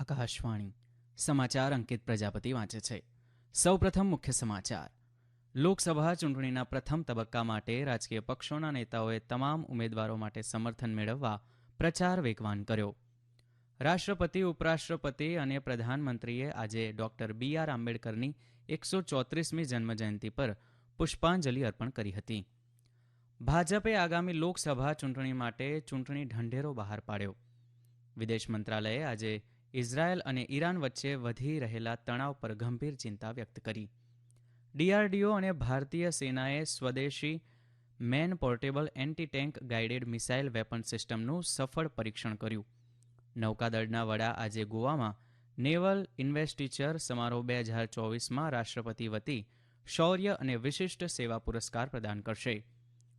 આકાશવાણી સમાચાર અંકિત પ્રજાપતિ વાંચે છે. સૌપ્રથમ મુખ્ય સમાચાર. લોકસભા ચૂંટણીના પ્રથમ તબક્કા માટે રાજકીય પક્ષોના નેતાઓએ તમામ ઉમેદવારો માટે સમર્થન મેળવવા પ્રચાર વેગવાન કર્યો. રાષ્ટ્રપતિ, ઉપરાષ્ટ્રપતિ અને પ્રધાનમંત્રીએ આજે ડોક્ટર બી.આર. આંબેડકરની 134મી જન્મજયંતિ પર પુષ્પાંજલિ અર્પણ કરી હતી. ભાજપે આગામી લોકસભા ચૂંટણી માટે ચૂંટણી ઢંઢેરો બહાર પાડ્યો. વિદેશ મંત્રાલયે આજે ઇઝરાયલ અને ઈરાન વચ્ચે વધી રહેલા તણાવ પર ગંભીર ચિંતા વ્યક્ત કરી. ડીઆરડીઓ અને ભારતીય સેનાએ સ્વદેશી main portable anti tank guided missile weapon સિસ્ટમનું સફળ પરીક્ષણ કર્યું. નૌકાદળના વડા આજે ગોવામાં નેવલ ઇન્વેસ્ટિચર સમારોહ 2024માં રાષ્ટ્રપતિ વતી શૌર્ય અને વિશિષ્ટ સેવા પુરસ્કાર પ્રદાન કરશે.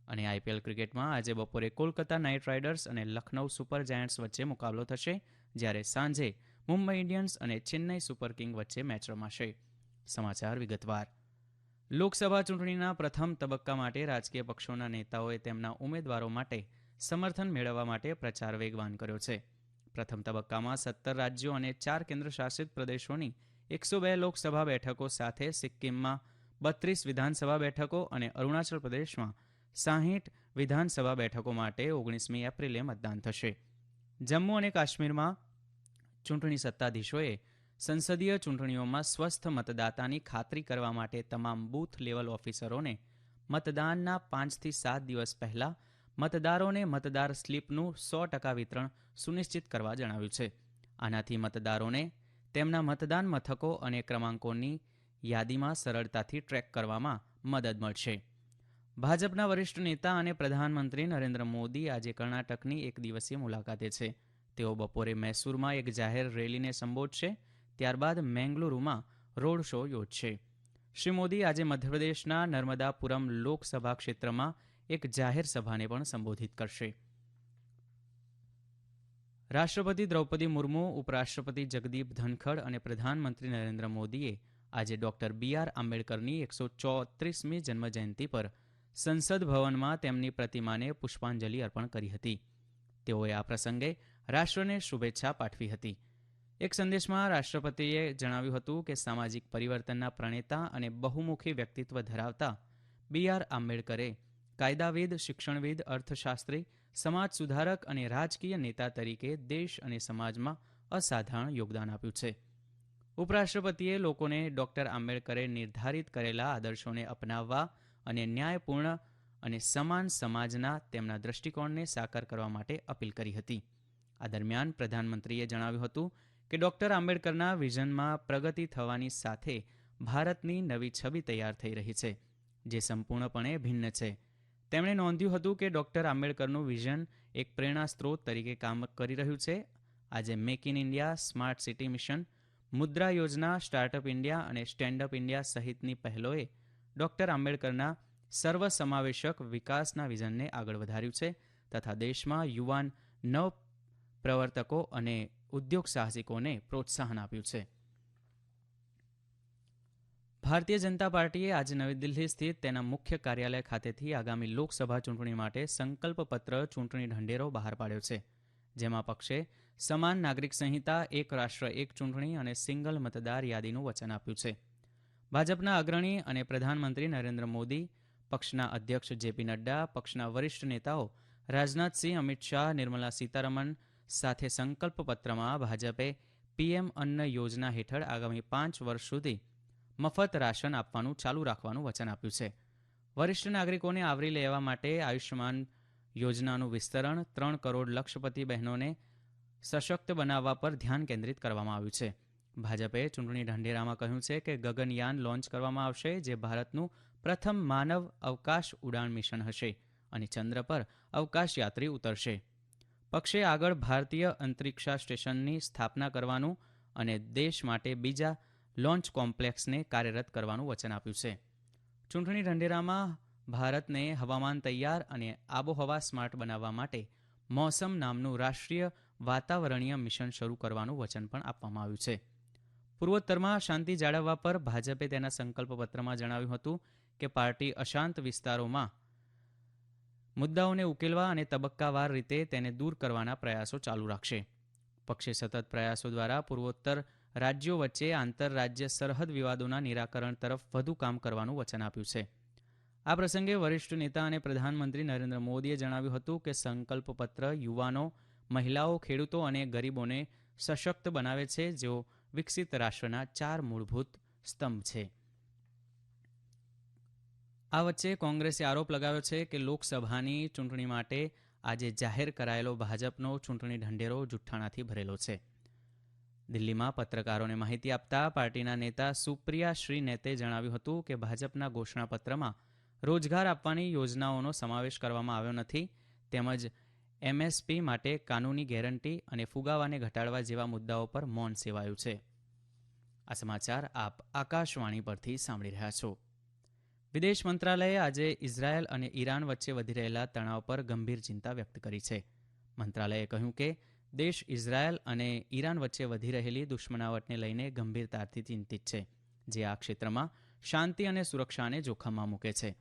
અને આઈપીએલ ક્રિકેટમાં આજે બપોરે કોલકાતા નાઇટ રાઇડર્સ અને લખનૌ સુપર જાયન્ટ્સ વચ્ચે મુકાબલો થશે, જ્યારે સાંજે મુંબઈ ઇન્ડિયન્સ અને ચેન્નઈ સુપર કિંગ વચ્ચે મેચ રમાશે. સમાચાર વિગતવાર. લોકસભા ચૂંટણીના પ્રથમ તબક્કા માટે રાજકીય પક્ષોના નેતાઓએ તેમના ઉમેદવારો માટે સમર્થન મેળવવા માટે પ્રચાર વેગવાન કર્યો છે. પ્રથમ તબક્કામાં 17 રાજ્યો અને 4 કેન્દ્રશાસિત પ્રદેશોની 102 લોકસભા બેઠકો સાથે સિક્કિમમાં 32 વિધાનસભા બેઠકો અને અરુણાચલ પ્રદેશમાં 60 વિધાનસભા બેઠકો માટે 19મી એપ્રિલે મતદાન થશે. જમ્મુ અને કાશ્મીરમાં ચૂંટણી સત્તાધીશોએ સંસદીય ચૂંટણીઓમાં સ્વસ્થ મતદાતાની ખાતરી કરવા માટે તમામ બૂથ લેવલ ઓફિસરોને મતદાનના 5થી 7 દિવસ પહેલા મતદારોને મતદાર સ્લીપનું 100% વિતરણ સુનિશ્ચિત કરવા જણાવ્યું છે. આનાથી મતદારોને તેમના મતદાન મથકો અને ક્રમાંકોની યાદીમાં સરળતાથી ટ્રેક કરવામાં મદદ મળશે. ભાજપના વરિષ્ઠ નેતા અને પ્રધાનમંત્રી નરેન્દ્ર મોદી આજે કર્ણાટકની એક દિવસીય મુલાકાતે છે. તેઓ બપોરે મૈસૂરમાં એક જાહેર રેલીને સંબોધશે, ત્યારબાદ મેંગલુરુમાં રોડ શો યોજશે. શ્રી મોદી આજે મધ્યપ્રદેશના નર્મદાપુરમ લોકસભા ક્ષેત્રમાં એક જાહેર સભાને પણ સંબોધિત કરશે. રાષ્ટ્રપતિ દ્રૌપદી મુર્મુ, ઉપરાષ્ટ્રપતિ જગદીપ ધનખડ અને પ્રધાનમંત્રી નરેન્દ્ર મોદીએ આજે ડોક્ટર બી.આર. આંબેડકરની 134મી જન્મજયંતિ પર સંસદ ભવનમાં તેમની પ્રતિમાને પુષ્પાંજલિ અર્પણ કરી હતી. તેઓએ આ પ્રસંગે રાષ્ટ્રને શુભેચ્છા પાઠવી હતી. એક સંદેશમાં રાષ્ટ્રપતિએ જણાવ્યું હતું કે સામાજિક પરિવર્તનના પ્રણેતા અને બહુમુખી વ્યક્તિત્વ ધરાવતા બી.આર. આંબેડકરે કાયદાવિદ, શિક્ષણવિદ, અર્થશાસ્ત્રી, સમાજ સુધારક અને રાજકીય નેતા તરીકે દેશ અને સમાજમાં અસાધારણ યોગદાન આપ્યું છે. ઉપરાષ્ટ્રપતિએ લોકોને ડોક્ટર આંબેડકરે નિર્ધારિત કરેલા આદર્શોને અપનાવવા અને ન્યાયપૂર્ણ અને સમાન સમાજના તેમના દ્રષ્ટિકોણને સાકાર કરવા માટે અપીલ કરી હતી. આ દરમિયાન પ્રધાનમંત્રીએ જણાવ્યું હતું કે ડોક્ટર આંબેડકરના વિઝનમાં પ્રગતિ થવાની સાથે ભારતની નવી છબી તૈયાર થઈ રહી છે, જે સંપૂર્ણપણે ભિન્ન છે. તેમણે નોંધ્યું હતું કે ડોક્ટર આંબેડકરનું વિઝન એક પ્રેરણા સ્ત્રોત તરીકે કામ કરી રહ્યું છે. આજે make in India, smart city mission, Mudra Yojana, startup India અને સ્ટેન્ડઅપ ઇન્ડિયા સહિતની પહેલોએ ડોક્ટર આંબેડકરના સર્વસમાવેશક વિકાસના વિઝનને આગળ વધાર્યું છે તથા દેશમાં યુવાન નવ પ્રવર્તકો અને ઉદ્યોગ સાહસિકોને પ્રોત્સાહન આપ્યું છે. ભારતીય જનતા પાર્ટીએ આજે નવી દિલ્હી સ્થિત તેના મુખ્ય કાર્યાલય ખાતેથી આગામી લોકસભા ચૂંટણી માટે સંકલ્પપત્ર ચૂંટણી ઢંઢેરો બહાર પાડ્યો છે, જેમાં પક્ષે સમાન નાગરિક સંહિતા, એક રાષ્ટ્ર એક ચૂંટણી અને સિંગલ મતદાર યાદીનું વચન આપ્યું છે. ભાજપના અગ્રણી અને પ્રધાનમંત્રી નરેન્દ્ર મોદી, પક્ષના અધ્યક્ષ જેપી નડ્ડા, પક્ષના વરિષ્ઠ નેતાઓ રાજનાથસિંહ, અમિત શાહ, નિર્મલા સીતારમણ સાથે સંકલ્પપત્રમાં ભાજપે પીએમ અન્ન યોજના હેઠળ આગામી 5 વર્ષ સુધી મફત રાશન આપવાનું ચાલુ રાખવાનું વચન આપ્યું છે. વરિષ્ઠ નાગરિકોને આવરી લેવા માટે આયુષ્યમાન યોજનાનું વિસ્તરણ, 3 કરોડ લક્ષપતિ બહેનોને સશક્ત બનાવવા પર ધ્યાન કેન્દ્રિત કરવામાં આવ્યું છે. ભાજપે ચૂંટણી ઢંઢેરામાં કહ્યું છે કે ગગનયાન લોન્ચ કરવામાં આવશે, જે ભારતનું પ્રથમ માનવ અવકાશ ઉડાણ મિશન હશે અને ચંદ્ર પર અવકાશ યાત્રી ઉતરશે. પક્ષે આગળ ભારતીય અંતરિક્ષ સ્ટેશનની સ્થાપના કરવાનું અને દેશ માટે બીજા લોન્ચ કોમ્પ્લેક્સને કાર્યરત કરવાનું વચન આપ્યું છે. ચૂંટણી ઢંઢેરામાં ભારતને હવામાન તૈયાર અને આબોહવા સ્માર્ટ બનાવવા માટે મોસમ નામનું રાષ્ટ્રીય વાતાવરણીય મિશન શરૂ કરવાનું વચન પણ આપવામાં આવ્યું છે. પૂર્વોત્તરમાં શાંતિ જાળવવા પર ભાજપે તેના સંકલ્પપત્રમાં જણાવ્યું હતું કે પાર્ટી અશાંત વિસ્તારોમાં મુદ્દાઓને ઉકેલવા અને તબક્કાવાર રીતે તેને દૂર કરવાના પ્રયાસો ચાલુ રાખશે. પક્ષે સતત પ્રયાસો દ્વારા પૂર્વોત્તર રાજ્યો વચ્ચે આંતરરાજ્ય સરહદ વિવાદોના નિરાકરણ તરફ વધુ કામ કરવાનું વચન આપ્યું છે. આ પ્રસંગે વરિષ્ઠ નેતા અને પ્રધાનમંત્રી નરેન્દ્ર મોદીએ જણાવ્યું હતું કે સંકલ્પ પત્ર યુવાનો, મહિલાઓ, ખેડૂતો અને ગરીબોને સશક્ત બનાવે છે, જેઓ વિકસિત રાષ્ટ્રના 4 મૂળભૂત સ્તંભ છે. આ વચ્ચે કોંગ્રેસે આરોપ લગાવ્યો છે કે લોકસભાની ચૂંટણી માટે આજે જાહેર કરાયેલો ભાજપનો ચૂંટણી ઢંઢેરો જુઠ્ઠાણાથી ભરેલો છે. દિલ્હીમાં પત્રકારોને માહિતી આપતા પાર્ટીના નેતા સુપ્રિયા શ્રીનેતે જણાવ્યું હતું કે ભાજપના ઘોષણાપત્રમાં રોજગાર આપવાની યોજનાઓનો સમાવેશ કરવામાં આવ્યો નથી, તેમજ એમએસપી માટે કાનૂની ગેરંટી અને ફુગાવાને ઘટાડવા જેવા મુદ્દાઓ પર મૌન સેવાયું છે. આ સમાચાર આપ આકાશવાણી પરથી સાંભળી રહ્યા છો. વિદેશ મંત્રાલયે આજે ઇઝરાયલ અને ઈરાન વચ્ચે વધી રહેલા તણાવ પર ગંભીર ચિંતા વ્યક્ત કરી છે. મંત્રાલયે કહ્યું કે દેશ ઇઝરાયલ અને ઈરાન વચ્ચે વધી રહેલી દુશ્મનાવટને લઈને ગંભીરતાથી ચિંતિત છે, જે આ ક્ષેત્રમાં શાંતિ અને સુરક્ષાને જોખમમાં મૂકે છે.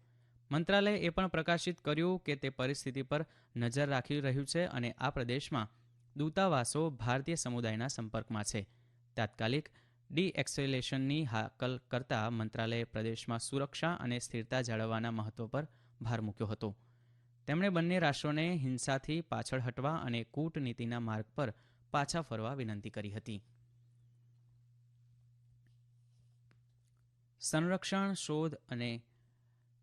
મંત્રાલયે એ પણ પ્રકાશિત કર્યું કે તે પરિસ્થિતિ પર નજર રાખી રહ્યું છે અને આ પ્રદેશમાં દૂતાવાસો ભારતીય સમુદાયના સંપર્કમાં છે. તાત્કાલિક ડી-એસ્કેલેશનની હાકલ કરતા મંત્રાલયે પ્રદેશમાં સુરક્ષા અને સ્થિરતા જાળવવાના મહત્વ પર ભાર મૂક્યો હતો. તેમણે બંને રાષ્ટ્રોને હિંસાથી પાછળ હટવા અને કૂટનીતિના માર્ગ પર પાછા ફરવા વિનંતી કરી હતી. સંરક્ષણ, શોધ અને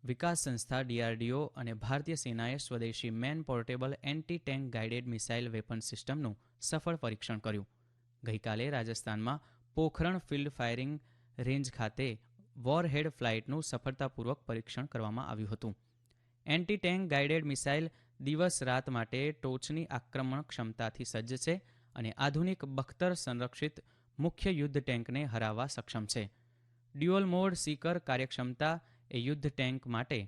વિકાસ સંસ્થા DRDO અને ભારતીય સેનાએ સ્વદેશી main portable anti tank guided missile weapon સિસ્ટમનું સફળ પરીક્ષણ કર્યું. ગઈકાલે રાજસ્થાનમાં પોખરણ ફિલ્ડ ફાયરિંગ રેન્જ ખાતે વોરહેડ ફ્લાઇટનું સફળતાપૂર્વક પરીક્ષણ કરવામાં આવ્યું હતું. એન્ટી ટેન્ક ગાઇડેડ મિસાઇલ દિવસ-રાત માટે ટોચની આક્રમણ ક્ષમતાથી સજ્જ છે અને આધુનિક બખ્તર સંરક્ષિત મુખ્ય યુદ્ધ ટેન્કને હરાવવા સક્ષમ છે. ડ્યુઅલ મોડ સીકર કાર્યક્ષમતા એ યુદ્ધ ટેન્ક માટે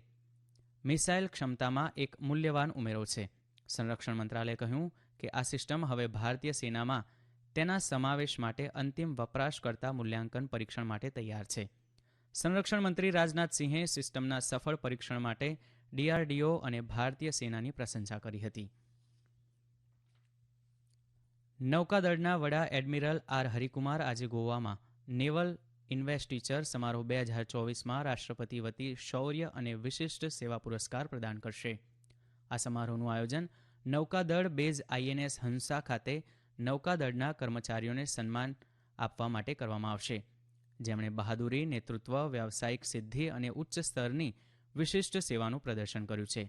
મિસાઇલ ક્ષમતામાં એક મૂલ્યવાન ઉમેરો છે. સંરક્ષણ મંત્રાલયે કહ્યું કે આ સિસ્ટમ હવે ભારતીય સેનામાં તેના સમાવેશ માટે અંતિમ વપરાશકર્તા મૂલ્યાંકન પરીક્ષણ માટે તૈયાર છે. સંરક્ષણ મંત્રી રાજનાથસિંહે સિસ્ટમના સફળ પરીક્ષણ માટે DRDO અને ભારતીય સેનાની પ્રશંસા કરી હતી. નૌકાદળના વડા એડમિરલ આર હરિકુમાર આજે ગોવામાં નેવલ ઇન્વેસ્ટિચર સમારોહ 2024માં રાષ્ટ્રપતિ વતી શૌર્ય અને વિશિષ્ટ સેવા પુરસ્કાર પ્રદાન કરશે. આ સમારોહનું આયોજન નૌકાદળ બેઝ INS હંસા ખાતે નૌકાદળના કર્મચારીઓને સન્માન આપવા માટે કરવામાં આવશે, જેમણે બહાદુરી, નેતૃત્વ, વ્યાવસાયિક સિદ્ધિ અને ઉચ્ચ સ્તરની વિશિષ્ટ સેવાનું પ્રદર્શન કર્યું છે.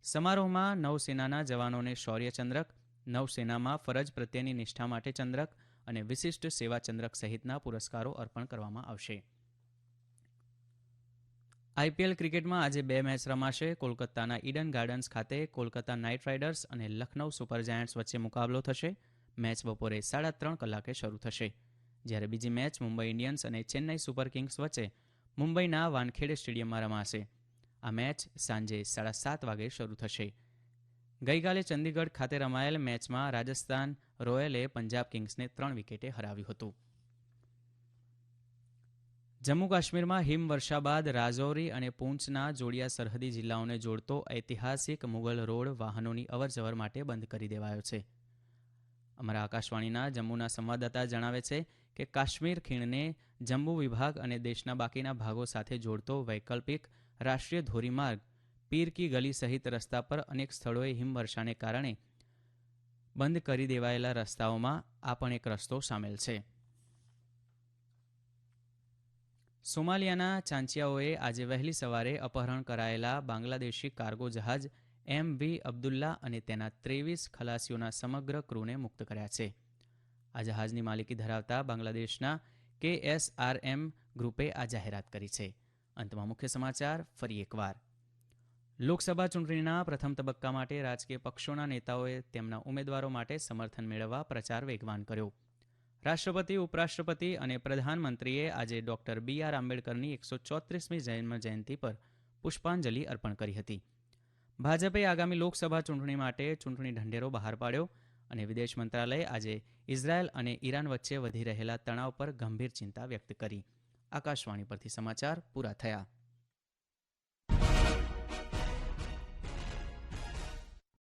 સમારોહમાં નૌસેનાના જવાનોને શૌર્ય ચંદ્રક, નૌસેનામાં ફરજ પ્રત્યેની નિષ્ઠા માટે ચંદ્રક અને વિશિષ્ટ સેવા ચંદ્રક સહિતના પુરસ્કારો અર્પણ કરવામાં આવશે. IPL ક્રિકેટમાં આજે 2 મેચ રમાશે. કોલકાતાના ઈડન ગાર્ડન્સ ખાતે કોલકાતા નાઇટ રાઇડર્સ અને લખનૌ સુપર જાયન્ટ્સ વચ્ચે મુકાબલો થશે. મેચ બપોરે 3:30 કલાકે શરૂ થશે, જ્યારે બીજી મેચ મુંબઈ ઇન્ડિયન્સ અને ચેન્નઈ સુપર કિંગ્સ વચ્ચે મુંબઈના વાનખેડે સ્ટેડિયમમાં રમાશે. આ મેચ સાંજે 7:30 વાગે શરૂ થશે. ગઈકાલે ચંદીગઢ ખાતે રમાયેલ મેચમાં રાજસ્થાન રોયલે પંજાબ કિંગ્સને 3 વિકેટે હરાવ્યું હતું. જમ્મુ કાશ્મીરમાં હિમવર્ષા બાદ રાજૌરી અને પૂંચના જોડિયા સરહદી જિલ્લાઓને જોડતો ઐતિહાસિક મુગલ રોડ વાહનોની અવરજવર માટે બંધ કરી દેવાયો છે. અમારા આકાશવાણીના જમ્મુના સંવાદદાતા જણાવે છે કે કાશ્મીર ખીણને જમ્મુ વિભાગ અને દેશના બાકીના ભાગો સાથે જોડતો વૈકલ્પિક રાષ્ટ્રીય ધોરીમાર્ગ પીર કી ગલી સહિત રસ્તા પર અનેક સ્થળોએ હિમવર્ષાને કારણે બંધ કરી દેવાયેલા રસ્તાઓમાં આ પણ એક રસ્તો સામેલ છે. સોમાલિયાના ચાંચિયાઓએ આજે વહેલી સવારે અપહરણ કરાયેલા બાંગ્લાદેશી કાર્ગો જહાજ MV અબ્દુલ્લા અને તેના 23 ખલાસીઓના સમગ્ર ક્રૂને મુક્ત કર્યા છે. આ જહાજની માલિકી ધરાવતા બાંગ્લાદેશના KSRM ગ્રુપે આ જાહેરાત કરી છે. અંતમાં મુખ્ય સમાચાર ફરી એકવાર. લોકસભા ચૂંટણીના પ્રથમ તબક્કા માટે રાજકીય પક્ષોના નેતાઓએ તેમના ઉમેદવારો માટે સમર્થન મેળવવા પ્રચાર વેગવાન કર્યો. રાષ્ટ્રપતિ, ઉપરાષ્ટ્રપતિ અને પ્રધાનમંત્રીએ આજે ડોક્ટર BR આંબેડકરની 134મી જન્મજયંતિ પર પુષ્પાંજલિ અર્પણ કરી હતી. ભાજપે આગામી લોકસભા ચૂંટણી માટે ચૂંટણી ઢંઢેરો બહાર પાડ્યો અને વિદેશ મંત્રાલયે આજે ઇઝરાયલ અને ઈરાન વચ્ચે વધી રહેલા તણાવ પર ગંભીર ચિંતા વ્યક્ત કરી. આકાશવાણી પરથી સમાચાર પૂરા થયા.